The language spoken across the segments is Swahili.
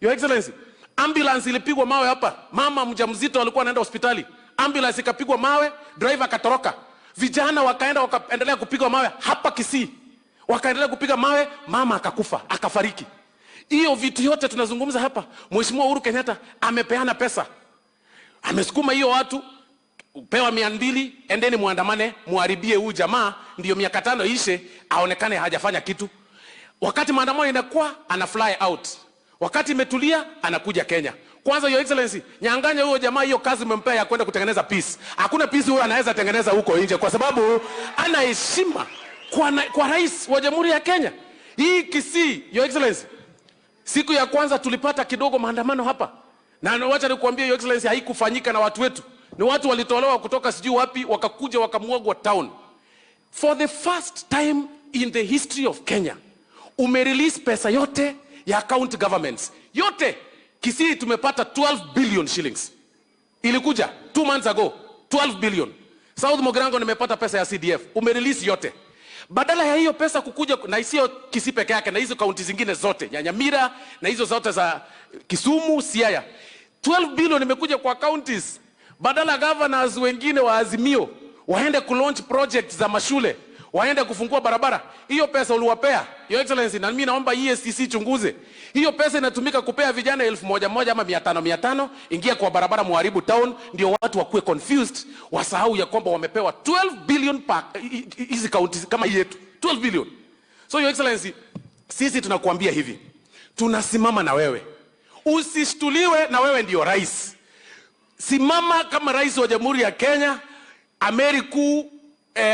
Your Excellency, ambulance ilipigwa mawe hapa. Mama mjamzito alikuwa anaenda hospitali. Ambulance ikapigwa mawe, driver akatoroka. Vijana wakaenda wakaendelea kupigwa mawe hapa Kisii. Wakaendelea kupiga mawe, mama akakufa, akafariki. Hiyo vitu yote tunazungumza hapa. Mheshimiwa Uhuru Kenyatta amepeana pesa. Amesukuma hiyo watu upewa 200, endeni muandamane, muharibie huyu jamaa ndio miaka 5 ishe aonekane hajafanya kitu. Wakati maandamano inakuwa ana fly out. Wakati imetulia anakuja Kenya. Kwanza Your Excellency, Nyanganya huyo jamaa hiyo kazi umempea ya kwenda kutengeneza peace. Hakuna peace huyo anaweza tengeneza huko nje kwa sababu ana heshima kwa rais wa Jamhuri ya Kenya. Hii Kisii, Your Excellency, siku ya kwanza tulipata kidogo maandamano hapa. Na wacha nikuambie Your Excellency, haikufanyika na watu wetu. Ni watu walitolewa kutoka sijui wapi wakakuja wakamwagwa town. For the first time in the history of Kenya, umerelease pesa yote ya county governments. Yote. Kisii tumepata 12 billion shillings. Ilikuja 2 months ago, 12 billion. South Mogrango nimepata pesa ya CDF. Umerelease yote. Badala ya hiyo pesa kukuja na isio Kisii peke yake na hizo kaunti zingine zote, Nyanyamira na hizo zote za Kisumu, Siaya. 12 billion imekuja kwa counties. Badala governors wengine wa Azimio waende kulaunch projects za mashule, waende kufungua barabara. Hiyo pesa uliwapea Your Excellency, na mimi naomba EACC chunguze. Hiyo pesa inatumika kupea vijana 1,100 ama 500, ingia kwa barabara muharibu town ndio watu wakuwe confused, wasahau ya kwamba wamepewa 12 billion hizi counties kama yetu. 12 billion. So Your Excellency, sisi tunakuambia hivi. Tunasimama na wewe. Usishtuliwe na wewe ndio rais. Simama kama rais wa Jamhuri ya Kenya,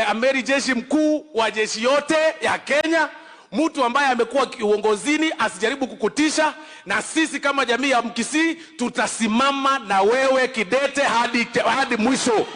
amiri jeshi mkuu wa jeshi yote ya Kenya, mtu ambaye amekuwa uongozini, asijaribu kukutisha, na sisi kama jamii ya Mkisii tutasimama na wewe kidete hadi mwisho.